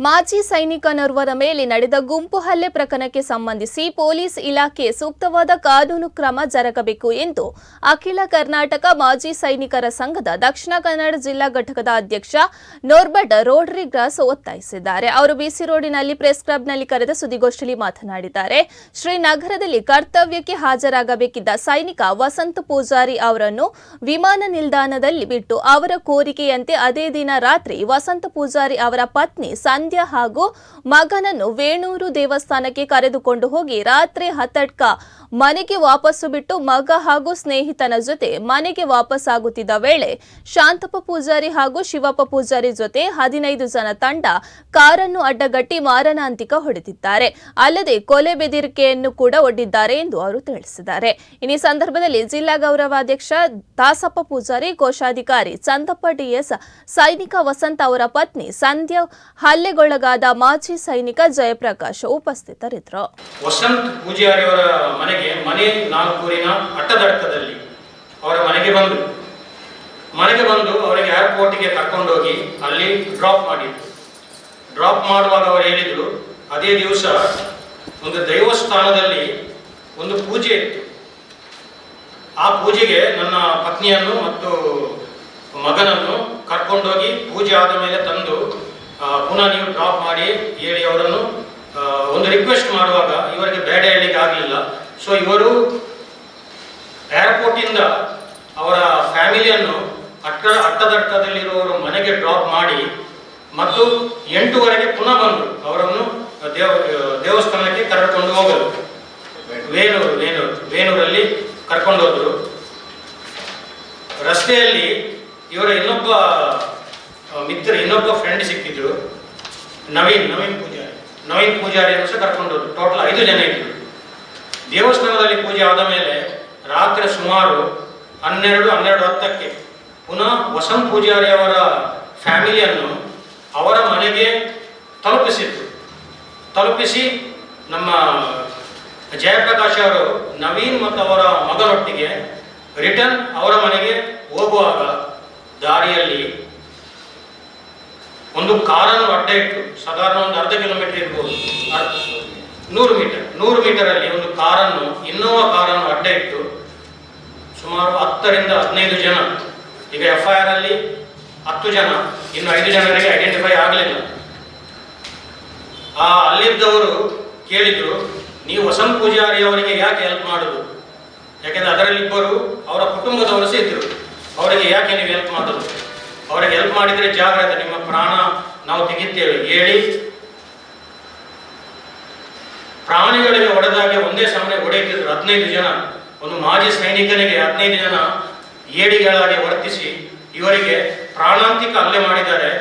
ಮಾಜಿ ಸೈನಿಕನೋರ್ವರ ಮೇಲೆ ನಡೆದ ಗುಂಪು ಹಲ್ಲೆ ಪ್ರಕರಣಕ್ಕೆ ಸಂಬಂಧಿಸಿ ಪೊಲೀಸ್ ಇಲಾಖೆ ಸೂಕ್ತವಾದ ಕಾನೂನು ಕ್ರಮ ಜರುಗಬೇಕು ಎಂದು ಅಖಿಲ ಕರ್ನಾಟಕ ಮಾಜಿ ಸೈನಿಕರ ಸಂಘದ ದಕ್ಷಿಣ ಕನ್ನಡ ಜಿಲ್ಲಾ ಘಟಕದ ಅಧ್ಯಕ್ಷ ನೋರ್ಬರ್ಟ್ ರೋಡ್ರಿಗಸ್ ಒತ್ತಾಯಿಸಿದ್ದಾರೆ. ಅವರು ಬಿಸಿ ರೋಡಿನಲ್ಲಿ ಪ್ರೆಸ್ ಕ್ಲಬ್ನಲ್ಲಿ ಕರೆದ ಸುದ್ದಿಗೋಷ್ಠಿಯಲ್ಲಿ ಮಾತನಾಡಿದ್ದಾರೆ. ಶ್ರೀನಗರದಲ್ಲಿ ಕರ್ತವ್ಯಕ್ಕೆ ಹಾಜರಾಗಬೇಕಿದ್ದ ಸೈನಿಕ ವಸಂತ ಪೂಜಾರಿ ಅವರನ್ನು ವಿಮಾನ ನಿಲ್ದಾಣದಲ್ಲಿ ಬಿಟ್ಟು ಅವರ ಕೋರಿಕೆಯಂತೆ ಅದೇ ದಿನ ರಾತ್ರಿ ವಸಂತ ಪೂಜಾರಿ ಅವರ ಪತ್ನಿ ಸಂಧ್ಯಾ ಹಾಗೂ ಮಗನನ್ನು ವೇಣೂರು ದೇವಸ್ಥಾನಕ್ಕೆ ಕರೆದುಕೊಂಡು ಹೋಗಿ ರಾತ್ರಿ ಹತ್ತಡ್ಕ ಮನೆಗೆ ವಾಪಸ್ಸು ಬಿಟ್ಟು ಮಗ ಹಾಗೂ ಸ್ನೇಹಿತನ ಜೊತೆ ಮನೆಗೆ ವಾಪಸ್ಸಾಗುತ್ತಿದ್ದ ವೇಳೆ ಶಾಂತಪ್ಪ ಪೂಜಾರಿ ಹಾಗೂ ಶಿವಪ್ಪ ಪೂಜಾರಿ ಜೊತೆ 15 ಜನ ತಂಡ ಕಾರನ್ನು ಅಡ್ಡಗಟ್ಟಿ ಮಾರಣಾಂತಿಕ ಹೊಡೆದಿದ್ದಾರೆ. ಅಲ್ಲದೆ ಕೊಲೆ ಬೆದರಿಕೆಯನ್ನು ಕೂಡ ಒಡ್ಡಿದ್ದಾರೆ ಎಂದು ಅವರು ತಿಳಿಸಿದ್ದಾರೆ. ಈ ಸಂದರ್ಭದಲ್ಲಿ ಜಿಲ್ಲಾ ಗೌರವಾಧ್ಯಕ್ಷ ದಾಸಪ್ಪ ಪೂಜಾರಿ, ಕೋಶಾಧಿಕಾರಿ ಚಂದಪ್ಪ ಡಿಎಸ್, ಸೈನಿಕ ವಸಂತ ಅವರ ಪತ್ನಿ ಸಂಧ್ಯಾ, ಹಲ್ಲೆಗೊಳಗಾದ ಮಾಜಿ ಸೈನಿಕ ಜಯಪ್ರಕಾಶ್ ಉಪಸ್ಥಿತರಿದ್ದರು. ವಸಂತ ಪೂಜಾರಿ ಅವರ ಮನೆ ನಾಲ್ಕೂರಿನ ಅಟ್ಟದಡ್ಕದಲ್ಲಿ ಅವರ ಮನೆಗೆ ಬಂದು ಅವರಿಗೆ ಏರ್ಪೋರ್ಟ್ಗೆ ಕರ್ಕೊಂಡೋಗಿ ಅಲ್ಲಿ ಡ್ರಾಪ್ ಮಾಡುವಾಗ ಅವರು ಹೇಳಿದ್ರು, ಅದೇ ದಿವಸ ಒಂದು ದೇವಸ್ಥಾನದಲ್ಲಿ ಒಂದು ಪೂಜೆ ಇತ್ತು. ಆ ಪೂಜೆಗೆ ನನ್ನ ಪತ್ನಿಯನ್ನು ಮತ್ತು ಮಗನನ್ನು ಕರ್ಕೊಂಡೋಗಿ ಪೂಜೆ ಆದ ಮೇಲೆ ತಂದು ಪುನಃ ನೀವು ಡ್ರಾಪ್ ಮಾಡಿ ಹೇಳಿ ಅವರನ್ನು ಒಂದು ರಿಕ್ವೆಸ್ಟ್ ಮಾಡುವಾಗ ಇವರಿಗೆ ಬೇಡ ಹೇಳಲಿಕ್ಕೆ ಆಗಲಿಲ್ಲ. ಸೊ ಇವರು ಏರ್ಪೋರ್ಟಿಂದ ಅವರ ಫ್ಯಾಮಿಲಿಯನ್ನು ಅಟ್ಟದಡ್ಕದಲ್ಲಿರುವವರ ಮನೆಗೆ ಡ್ರಾಪ್ ಮಾಡಿ ಮತ್ತು 8:30 ಪುನಃ ಬಂದು ಅವರನ್ನು ದೇವಸ್ಥಾನಕ್ಕೆ ಕರೆದುಕೊಂಡು ಹೋಗಲು ವೇಣೂರಲ್ಲಿ ಕರ್ಕೊಂಡು ಹೋದರು. ರಸ್ತೆಯಲ್ಲಿ ಇವರ ಇನ್ನೊಬ್ಬ ಫ್ರೆಂಡ್ ಸಿಕ್ಕಿದ್ರು, ನವೀನ್ ಪೂಜಾರಿಯನ್ನು ಸಹ ಕರ್ಕೊಂಡು ಹೋದ್ರು. ಟೋಟಲ್ 5 ಜನ ಇದ್ರು. ದೇವಸ್ಥಾನದಲ್ಲಿ ಪೂಜೆ ಆದ ಮೇಲೆ ರಾತ್ರಿ ಸುಮಾರು 12:10ಕ್ಕೆ ಪುನಃ ವಸಂತ ಪೂಜಾರಿ ಅವರ ಫ್ಯಾಮಿಲಿಯನ್ನು ಅವರ ಮನೆಗೆ ತಲುಪಿಸಿ ನಮ್ಮ ಜಯಪ್ರಕಾಶ್ ಅವರು ನವೀನ್ ಮತ್ತು ಅವರ ಮಗನೊಟ್ಟಿಗೆ ರಿಟರ್ನ್ ಅವರ ಮನೆಗೆ ಹೋಗುವಾಗ ದಾರಿಯಲ್ಲಿ ಒಂದು ಕಾರನ್ನು ಅಡ್ಡ ಇಟ್ಟು, ಸಾಧಾರಣ ಒಂದು ಅರ್ಧ ಕಿಲೋಮೀಟರ್ ಇರ್ಬೋದು, 100 ಮೀಟರಲ್ಲಿ ಒಂದು ಕಾರನ್ನು, ಇನ್ನೋವಾ ಕಾರನ್ನು ಅಡ್ಡ ಇಟ್ಟು ಸುಮಾರು 10ರಿಂದ 15 ಜನ, ಈಗ FIR ಅಲ್ಲಿ 10 ಜನ, ಇನ್ನು 5 ಜನರಿಗೆ ಐಡೆಂಟಿಫೈ ಆಗಲಿಲ್ಲ. ಅಲ್ಲಿದ್ದವರು ಕೇಳಿದ್ರು, ನೀವು ವಸಂತ ಪೂಜಾರಿ ಅವರಿಗೆ ಯಾಕೆ ಹೆಲ್ಪ್ ಮಾಡೋದು? ಯಾಕೆಂದ್ರೆ ಅದರಲ್ಲಿ ಇಬ್ಬರು ಅವರ ಕುಟುಂಬದವರು ಸಹ ಇದ್ರು. ಅವರಿಗೆ ಯಾಕೆ ನೀವು ಹೆಲ್ಪ್ ಮಾಡೋದು? ಅವರಿಗೆ ಹೆಲ್ಪ್ ಮಾಡಿದರೆ ಜಾಗ್ರತೆ, ನಿಮ್ಮ ಪ್ರಾಣ ನಾವು ತೆಗಿತೇವೆ ಹೇಳಿ ಪ್ರಾಣಿಗಳಿಗೆ ಹೊಡೆದಾಗೆ ಒಂದೇ ಸಮಯ ಹೊಡೆಯುತ್ತಿದ್ರು 15 ಜನ. ಒಂದು ಮಾಜಿ ಸೈನಿಕನಿಗೆ 15 ಜನ ಏಡಿಗಳಾಗಿ ವರ್ತಿಸಿ ಇವರಿಗೆ ಪ್ರಾಣಾಂತಿಕ ಹಲ್ಲೆ ಮಾಡಿದ್ದಾರೆ.